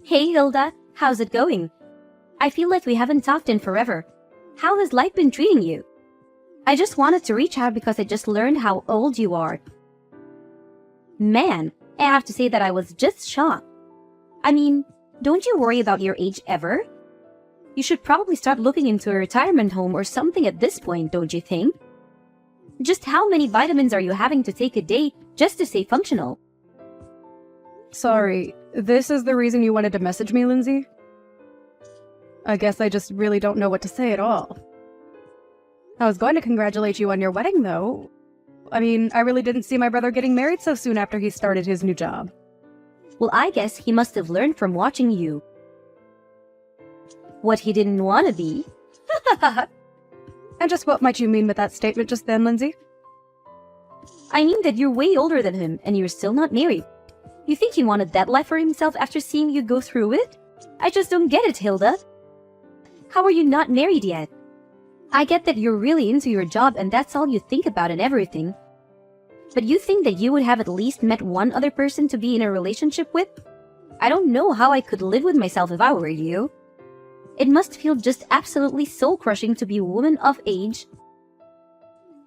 Hey Hilda, how's it going? I feel like we haven't talked in forever. How has life been treating you? I just wanted to reach out because I just learned how old you are. Man, I have to say that I was just shocked. I mean, don't you worry about your age ever? You should probably start looking into a retirement home or something at this point, don't you think? Just how many vitamins are you having to take a day just to stay functional? Sorry, this is the reason you wanted to message me, Lindsay? I guess I just really don't know what to say at all. I was going to congratulate you on your wedding, though. I mean, I really didn't see my brother getting married so soon after he started his new job. Well, I guess he must have learned from watching you. What he didn't want to be. And just what might you mean with that statement just then, Lindsay? I mean that you're way older than him and you're still not married. You think he wanted that life for himself after seeing you go through it? I just don't get it, Hilda. How are you not married yet? I get that you're really into your job and that's all you think about and everything. But you think that you would have at least met one other person to be in a relationship with? I don't know how I could live with myself if I were you. It must feel just absolutely soul-crushing to be a woman of age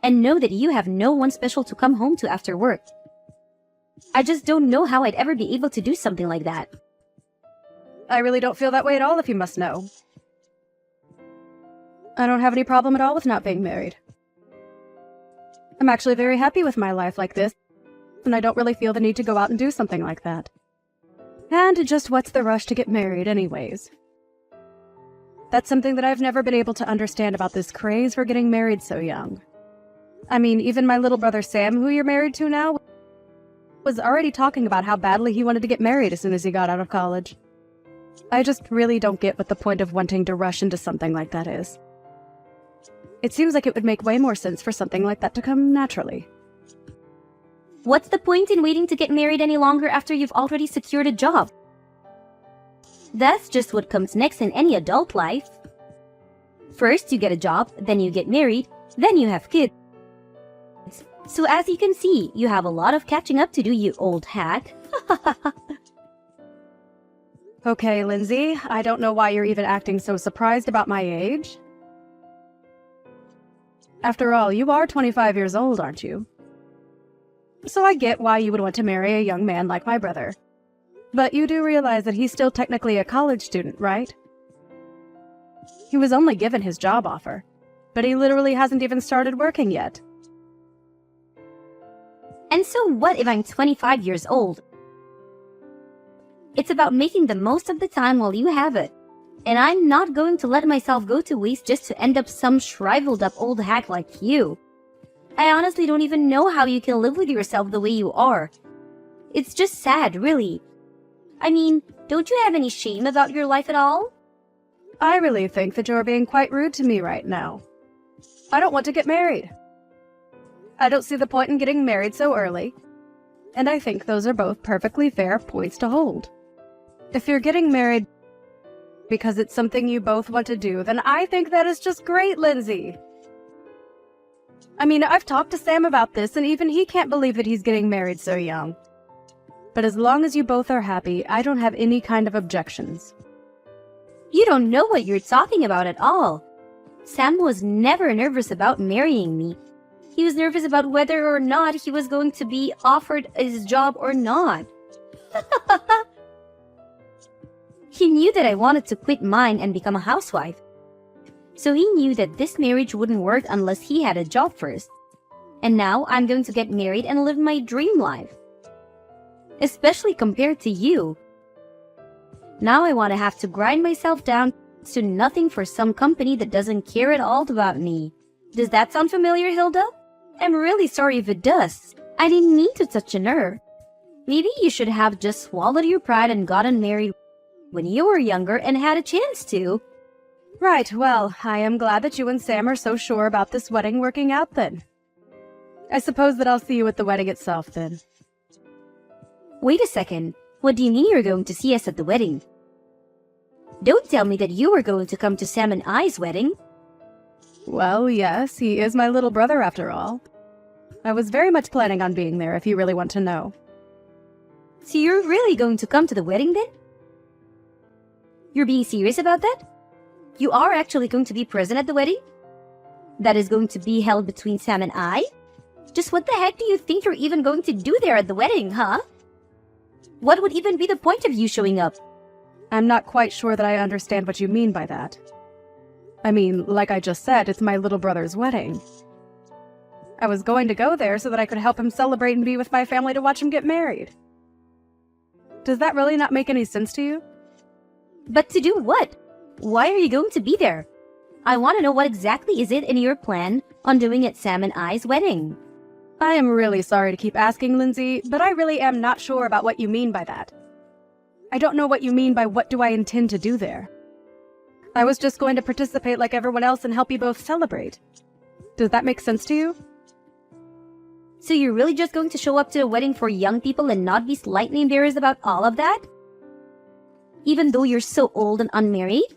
and know that you have no one special to come home to after work. I just don't know how I'd ever be able to do something like that. I really don't feel that way at all, if you must know. I don't have any problem at all with not being married. I'm actually very happy with my life like this, and I don't really feel the need to go out and do something like that. And just what's the rush to get married anyways? That's something that I've never been able to understand about this craze for getting married so young. I mean, even my little brother Sam, who you're married to now, was already talking about how badly he wanted to get married as soon as he got out of college. I just really don't get what the point of wanting to rush into something like that is. It seems like it would make way more sense for something like that to come naturally. What's the point in waiting to get married any longer after you've already secured a job? That's just what comes next in any adult life. First you get a job, then you get married, then you have kids. So as you can see, you have a lot of catching up to do, you old hack. Okay, Lindsay, I don't know why you're even acting so surprised about my age. After all, you are 25 years old, aren't you? So I get why you would want to marry a young man like my brother. But you do realize that he's still technically a college student, right? He was only given his job offer, but he literally hasn't even started working yet. And so what if I'm 25 years old? It's about making the most of the time while you have it. And I'm not going to let myself go to waste just to end up some shriveled up old hack like you. I honestly don't even know how you can live with yourself the way you are. It's just sad, really. I mean, don't you have any shame about your life at all? I really think that you're being quite rude to me right now. I don't want to get married. I don't see the point in getting married so early. And I think those are both perfectly fair points to hold. If you're getting married because it's something you both want to do, then I think that is just great, Lindsay. I mean, I've talked to Sam about this, and even he can't believe that he's getting married so young. But as long as you both are happy, I don't have any kind of objections. You don't know what you're talking about at all. Sam was never nervous about marrying me. He was nervous about whether or not he was going to be offered his job or not. He knew that I wanted to quit mine and become a housewife. So he knew that this marriage wouldn't work unless he had a job first. And now I'm going to get married and live my dream life. Especially compared to you. Now I want to have to grind myself down to nothing for some company that doesn't care at all about me. Does that sound familiar, Hilda? I'm really sorry if it does. I didn't mean to touch a nerve. Maybe you should have just swallowed your pride and gotten married when you were younger and had a chance to. Right, well, I am glad that you and Sam are so sure about this wedding working out then. I suppose that I'll see you at the wedding itself then. Wait a second. What do you mean you're going to see us at the wedding? Don't tell me that you were going to come to Sam and I's wedding. Well, yes, he is my little brother after all. I was very much planning on being there if you really want to know. So you're really going to come to the wedding then? You're being serious about that? You are actually going to be present at the wedding? That is going to be held between Sam and I? Just what the heck do you think you're even going to do there at the wedding, huh? What would even be the point of you showing up? I'm not quite sure that I understand what you mean by that. I mean, like I just said, it's my little brother's wedding. I was going to go there so that I could help him celebrate and be with my family to watch him get married. Does that really not make any sense to you? But to do what? Why are you going to be there? I want to know what exactly is it in your plan on doing at Sam and I's wedding. I am really sorry to keep asking, Lindsay, but I really am not sure about what you mean by that. I don't know what you mean by what do I intend to do there. I was just going to participate like everyone else and help you both celebrate. Does that make sense to you? So you're really just going to show up to a wedding for young people and not be slightly embarrassed about all of that? Even though you're so old and unmarried?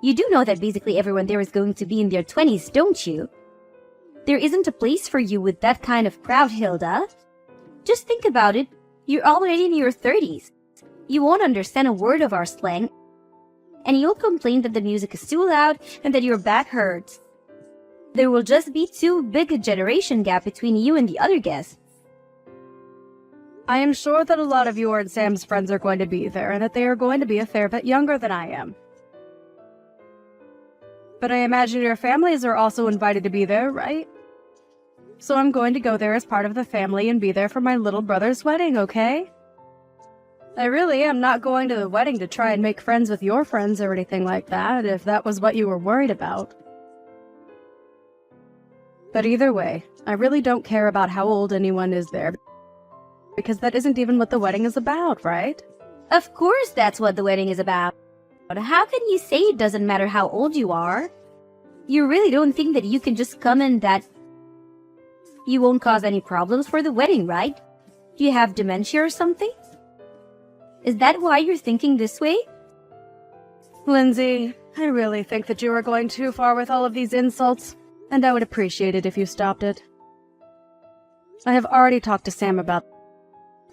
You do know that basically everyone there is going to be in their 20s, don't you? There isn't a place for you with that kind of crowd, Hilda. Just think about it. You're already in your 30s. You won't understand a word of our slang. And you'll complain that the music is too loud and that your back hurts. There will just be too big a generation gap between you and the other guests. I am sure that a lot of your and Sam's friends are going to be there and that they are going to be a fair bit younger than I am. But I imagine your families are also invited to be there, right? So I'm going to go there as part of the family and be there for my little brother's wedding, okay? I really am not going to the wedding to try and make friends with your friends or anything like that, if that was what you were worried about. But either way, I really don't care about how old anyone is there, because that isn't even what the wedding is about, right? Of course that's what the wedding is about. But how can you say it doesn't matter how old you are? You really don't think that you can just come and that you won't cause any problems for the wedding, right? Do you have dementia or something? Is that why you're thinking this way? Lindsay, I really think that you are going too far with all of these insults, and I would appreciate it if you stopped it. I have already talked to Sam about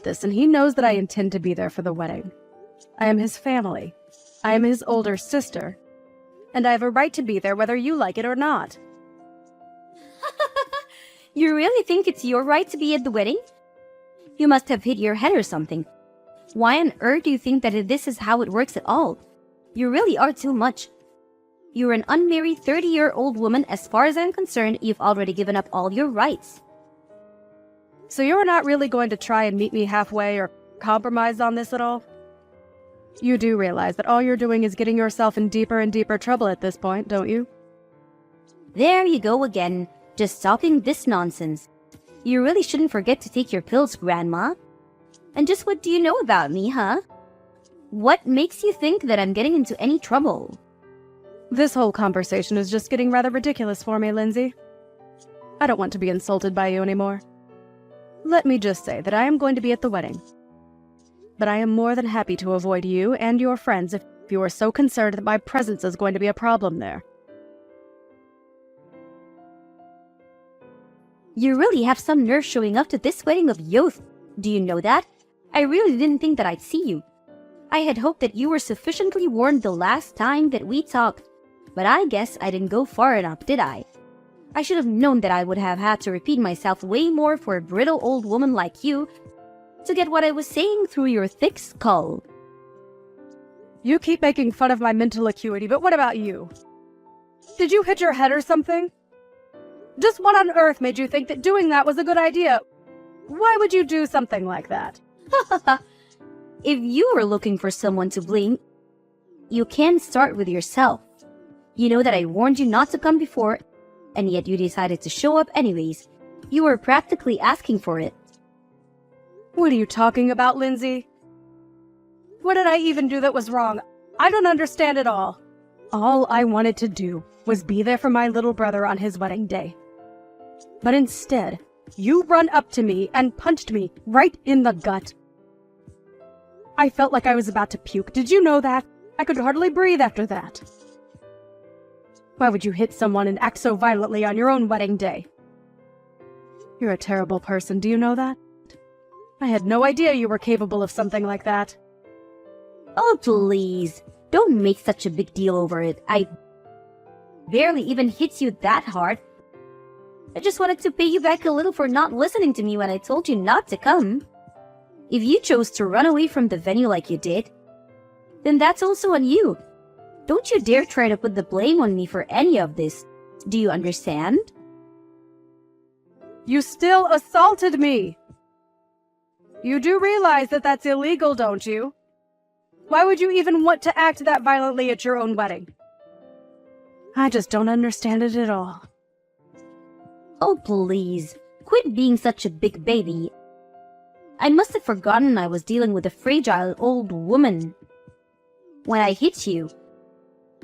this, and he knows that I intend to be there for the wedding. I am his family. I am his older sister, and I have a right to be there whether you like it or not. You really think it's your right to be at the wedding? You must have hit your head or something. Why on earth do you think that this is how it works at all? You really are too much. You're an unmarried 30-year-old woman. As far as I'm concerned, you've already given up all your rights. So you're not really going to try and meet me halfway or compromise on this at all? You do realize that all you're doing is getting yourself in deeper and deeper trouble at this point, don't you? There you go again, just talking this nonsense. You really shouldn't forget to take your pills, Grandma. And just what do you know about me, huh? What makes you think that I'm getting into any trouble? This whole conversation is just getting rather ridiculous for me, Lindsay. I don't want to be insulted by you anymore. Let me just say that I am going to be at the wedding. But I am more than happy to avoid you and your friends if you are so concerned that my presence is going to be a problem there. You really have some nerve showing up to this wedding of youth. Do you know that? I really didn't think that I'd see you. I had hoped that you were sufficiently warned the last time that we talked, but I guess I didn't go far enough, did I? I should have known that I would have had to repeat myself way more for a brittle old woman like you to get what I was saying through your thick skull. You keep making fun of my mental acuity, but what about you? Did you hit your head or something? Just what on earth made you think that doing that was a good idea? Why would you do something like that? If you were looking for someone to blame, you can start with yourself. You know that I warned you not to come before, and yet you decided to show up anyways. You were practically asking for it. What are you talking about, Lindsay? What did I even do that was wrong? I don't understand at all. All I wanted to do was be there for my little brother on his wedding day. But instead, you run up to me and punched me right in the gut. I felt like I was about to puke. Did you know that? I could hardly breathe after that. Why would you hit someone and act so violently on your own wedding day? You're a terrible person, do you know that? I had no idea you were capable of something like that. Oh, please. Don't make such a big deal over it. I barely even hit you that hard. I just wanted to pay you back a little for not listening to me when I told you not to come. If you chose to run away from the venue like you did, then that's also on you. Don't you dare try to put the blame on me for any of this. Do you understand? You still assaulted me! You do realize that that's illegal, don't you? Why would you even want to act that violently at your own wedding? I just don't understand it at all. Oh, please. Quit being such a big baby. I must have forgotten I was dealing with a fragile old woman when I hit you.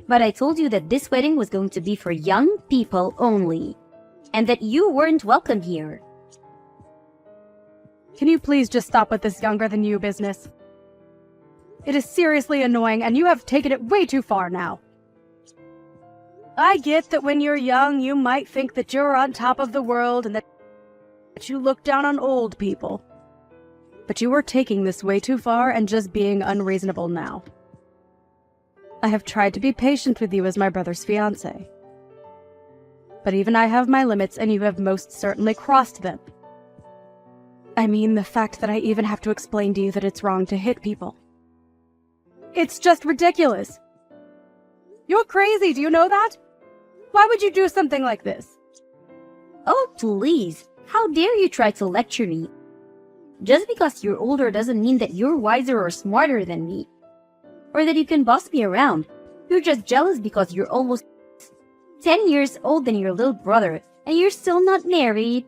But I told you that this wedding was going to be for young people only, and that you weren't welcome here. Can you please just stop with this younger-than-you business? It is seriously annoying, and you have taken it way too far now. I get that when you're young, you might think that you're on top of the world and that you look down on old people. But you are taking this way too far and just being unreasonable now. I have tried to be patient with you as my brother's fiancée. But even I have my limits, and you have most certainly crossed them. I mean, the fact that I even have to explain to you that it's wrong to hit people. It's just ridiculous. You're crazy, do you know that? Why would you do something like this? Oh, please. How dare you try to lecture me? Just because you're older doesn't mean that you're wiser or smarter than me, or that you can boss me around. You're just jealous because you're almost 10 years older than your little brother, and you're still not married.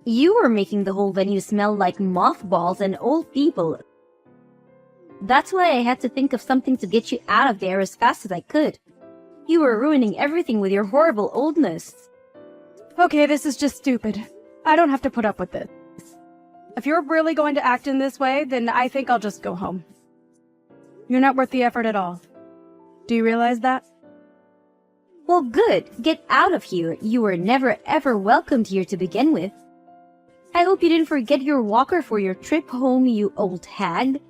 You were making the whole venue smell like mothballs and old people. That's why I had to think of something to get you out of there as fast as I could. You were ruining everything with your horrible oldness. Okay, this is just stupid. I don't have to put up with this. If you're really going to act in this way, then I think I'll just go home. You're not worth the effort at all. Do you realize that? Well, good. Get out of here. You were never ever welcomed here to begin with. I hope you didn't forget your walker for your trip home, you old hag.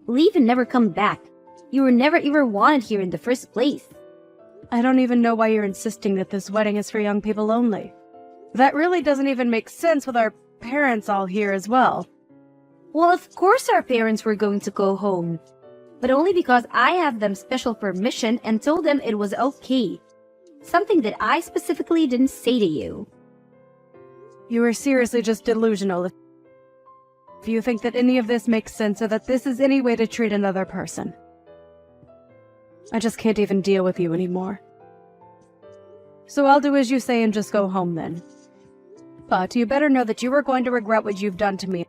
Leave and never come back. You were never ever wanted here in the first place. I don't even know why you're insisting that this wedding is for young people only. That really doesn't even make sense with our parents all here as well. Well, of course our parents were going to go home, but only because I have them special permission and told them it was okay. Something that I specifically didn't say to you. You are seriously just delusional if you think that any of this makes sense or that this is any way to treat another person. I just can't even deal with you anymore. So I'll do as you say and just go home then. But you better know that you are going to regret what you've done to me,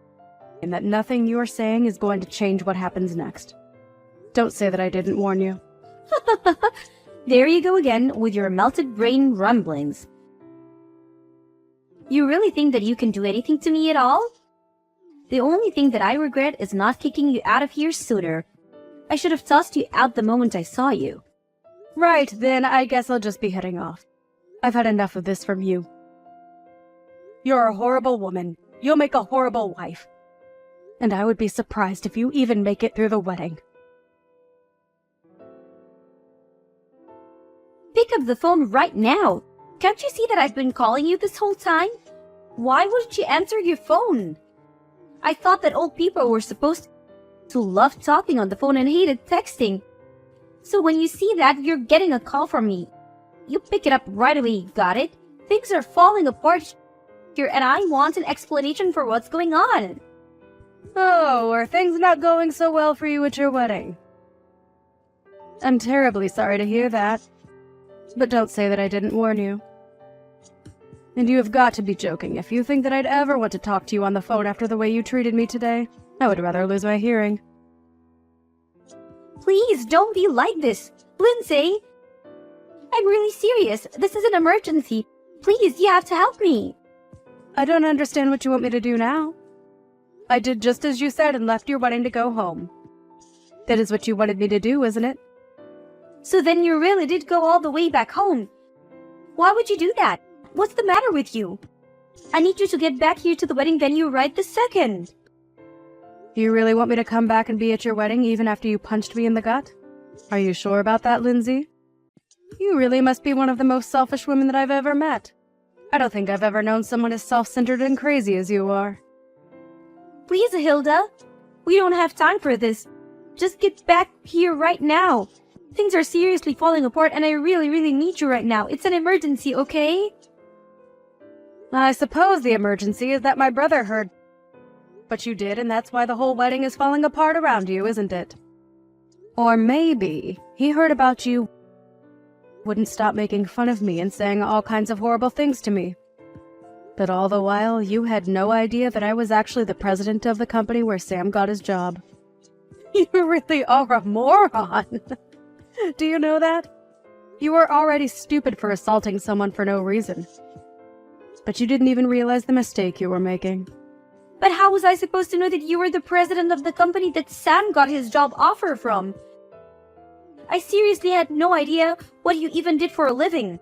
and that nothing you are saying is going to change what happens next. Don't say that I didn't warn you. There you go again with your melted brain rumblings. You really think that you can do anything to me at all? The only thing that I regret is not kicking you out of here sooner. I should have tossed you out the moment I saw you. Right, then I guess I'll just be heading off. I've had enough of this from you. You're a horrible woman. You'll make a horrible wife. And I would be surprised if you even make it through the wedding. Pick up the phone right now. Can't you see that I've been calling you this whole time? Why wouldn't you answer your phone? I thought that old people were supposed to love talking on the phone and hated texting. So when you see that you're getting a call from me, you pick it up right away, got it? Things are falling apart here and I want an explanation for what's going on. Oh, are things not going so well for you at your wedding? I'm terribly sorry to hear that. But don't say that I didn't warn you. And you have got to be joking if you think that I'd ever want to talk to you on the phone after the way you treated me today. I would rather lose my hearing. Please don't be like this, Lindsay. I'm really serious. This is an emergency. Please, you have to help me. I don't understand what you want me to do now. I did just as you said and left your wedding to go home. That is what you wanted me to do, isn't it? So then you really did go all the way back home. Why would you do that? What's the matter with you? I need you to get back here to the wedding venue right this second. You really want me to come back and be at your wedding even after you punched me in the gut? Are you sure about that, Lindsay? You really must be one of the most selfish women that I've ever met. I don't think I've ever known someone as self-centered and crazy as you are. Please, Hilda. We don't have time for this. Just get back here right now. Things are seriously falling apart and I really, really need you right now. It's an emergency, okay? I suppose the emergency is that my brother heard what you did, and that's why the whole wedding is falling apart around you, isn't it? Or maybe he heard about you wouldn't stop making fun of me and saying all kinds of horrible things to me. But all the while, you had no idea that I was actually the president of the company where Sam got his job. You really are a moron. Do you know that? You were already stupid for assaulting someone for no reason. But you didn't even realize the mistake you were making. But how was I supposed to know that you were the president of the company that Sam got his job offer from? I seriously had no idea what you even did for a living.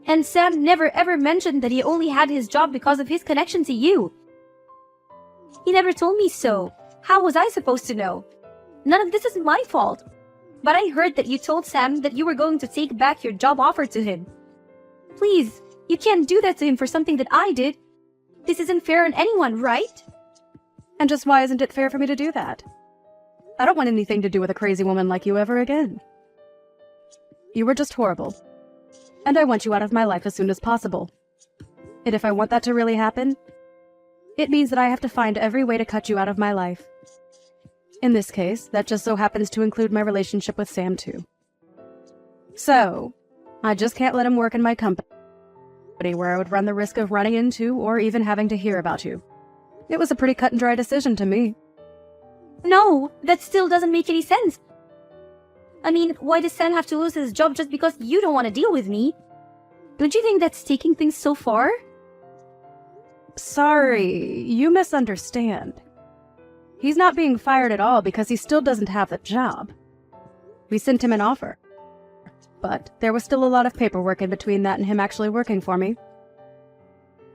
And Sam never ever mentioned that he only had his job because of his connection to you. He never told me so. How was I supposed to know? None of this is my fault. But I heard that you told Sam that you were going to take back your job offer to him. Please, you can't do that to him for something that I did. This isn't fair on anyone, right? And just why isn't it fair for me to do that? I don't want anything to do with a crazy woman like you ever again. You were just horrible. And I want you out of my life as soon as possible. And if I want that to really happen, it means that I have to find every way to cut you out of my life. In this case, that just so happens to include my relationship with Sam too. So, I just can't let him work in my company where I would run the risk of running into or even having to hear about you. It was a pretty cut and dry decision to me. No, that still doesn't make any sense. I mean, why does Sam have to lose his job just because you don't want to deal with me? Don't you think that's taking things so far? Sorry, you misunderstand. He's not being fired at all because he still doesn't have the job. We sent him an offer. But there was still a lot of paperwork in between that and him actually working for me.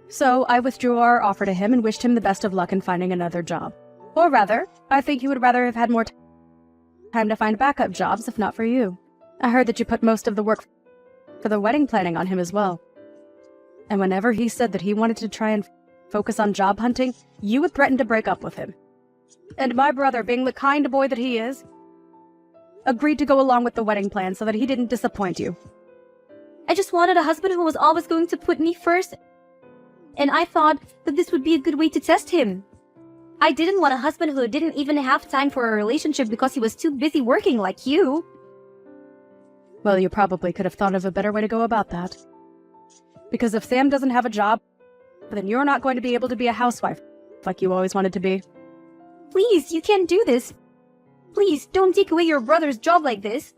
So I withdrew our offer to him and wished him the best of luck in finding another job. Or rather, I think he would rather have had more time to find backup jobs if not for you. I heard that you put most of the work for the wedding planning on him as well. And whenever he said that he wanted to try and focus on job hunting, you would threaten to break up with him. And my brother, being the kind boy that he is, agreed to go along with the wedding plan so that he didn't disappoint you. I just wanted a husband who was always going to put me first, and I thought that this would be a good way to test him. I didn't want a husband who didn't even have time for a relationship because he was too busy working like you. Well, you probably could have thought of a better way to go about that. Because if Sam doesn't have a job, then you're not going to be able to be a housewife like you always wanted to be. Please, you can't do this. Please, don't take away your brother's job like this.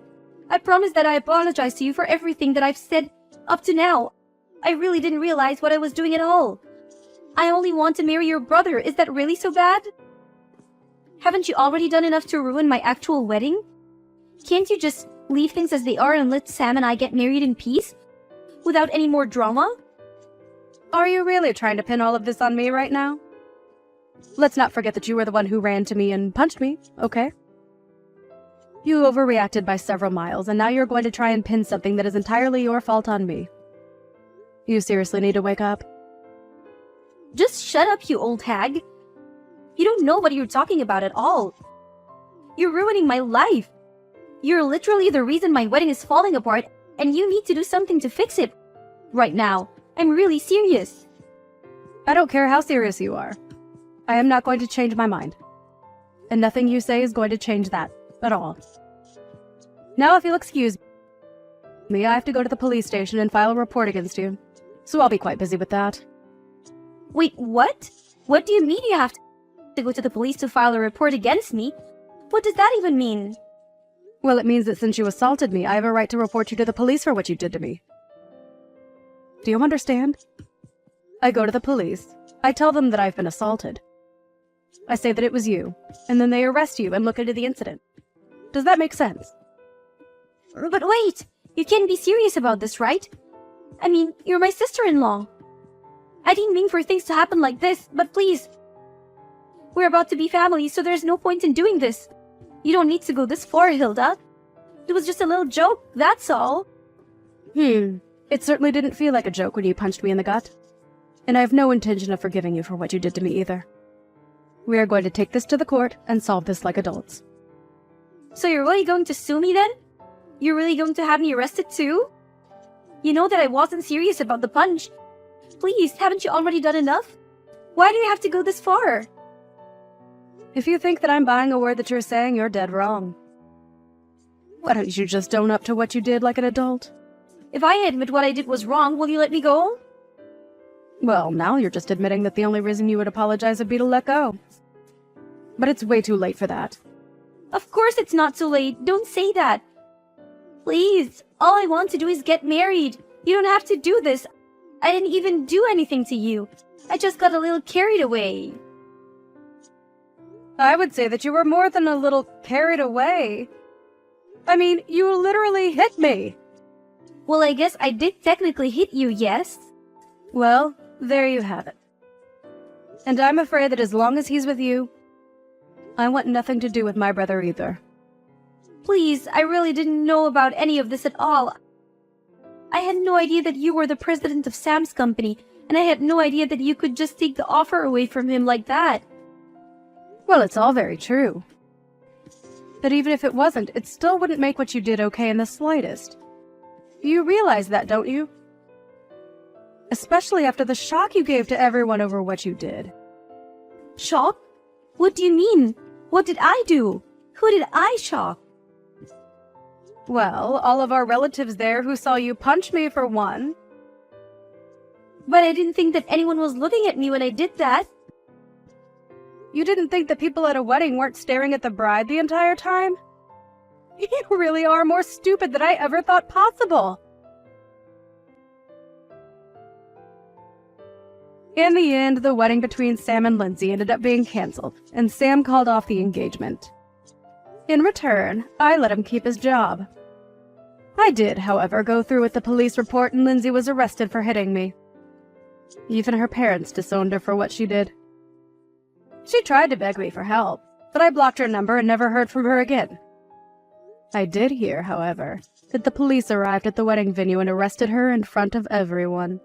I promise that I apologize to you for everything that I've said up to now. I really didn't realize what I was doing at all. I only want to marry your brother. Is that really so bad? Haven't you already done enough to ruin my actual wedding? Can't you just leave things as they are and let Sam and I get married in peace? Without any more drama? Are you really trying to pin all of this on me right now? Let's not forget that you were the one who ran to me and punched me, okay? You overreacted by several miles, and now you're going to try and pin something that is entirely your fault on me. You seriously need to wake up. Just shut up, you old hag. You don't know what you're talking about at all. You're ruining my life. You're literally the reason my wedding is falling apart, and you need to do something to fix it. Right now. I'm really serious. I don't care how serious you are. I am not going to change my mind. And nothing you say is going to change that at all. Now, if you'll excuse me, I have to go to the police station and file a report against you. So I'll be quite busy with that. Wait, what? What do you mean you have to go to the police to file a report against me? What does that even mean? Well, it means that since you assaulted me, I have a right to report you to the police for what you did to me. Do you understand? I go to the police. I tell them that I've been assaulted. I say that it was you, and then they arrest you and look into the incident. Does that make sense? But wait! You can't be serious about this, right? I mean, you're my sister-in-law. I didn't mean for things to happen like this, but please. We're about to be family, so there's no point in doing this. You don't need to go this far, Hilda. It was just a little joke, that's all. It certainly didn't feel like a joke when you punched me in the gut. And I have no intention of forgiving you for what you did to me either. We are going to take this to the court and solve this like adults. So you're really going to sue me then? You're really going to have me arrested too? You know that I wasn't serious about the punch. Please, haven't you already done enough? Why do you have to go this far? If you think that I'm buying a word that you're saying, you're dead wrong. Why don't you just own up to what you did like an adult? If I admit what I did was wrong, will you let me go? Well, now you're just admitting that the only reason you would apologize would be to let go. But it's way too late for that. Of course it's not too late. Don't say that. Please, all I want to do is get married. You don't have to do this. I didn't even do anything to you. I just got a little carried away. I would say that you were more than a little carried away. I mean, you literally hit me. Well, I guess I did technically hit you, yes? Well, there you have it. And I'm afraid that as long as he's with you, I want nothing to do with my brother either. Please, I really didn't know about any of this at all. I had no idea that you were the president of Sam's company, and I had no idea that you could just take the offer away from him like that. Well, it's all very true. But even if it wasn't, it still wouldn't make what you did okay in the slightest. You realize that, don't you? Especially after the shock you gave to everyone over what you did. Shock? What do you mean? What did I do? Who did I shock? Well, all of our relatives there who saw you punch me for one. But I didn't think that anyone was looking at me when I did that. You didn't think that people at a wedding weren't staring at the bride the entire time? You really are more stupid than I ever thought possible. In the end, the wedding between Sam and Lindsay ended up being canceled, and Sam called off the engagement. In return, I let him keep his job. I did, however, go through with the police report, and Lindsay was arrested for hitting me. Even her parents disowned her for what she did. She tried to beg me for help, but I blocked her number and never heard from her again. I did hear, however, that the police arrived at the wedding venue and arrested her in front of everyone.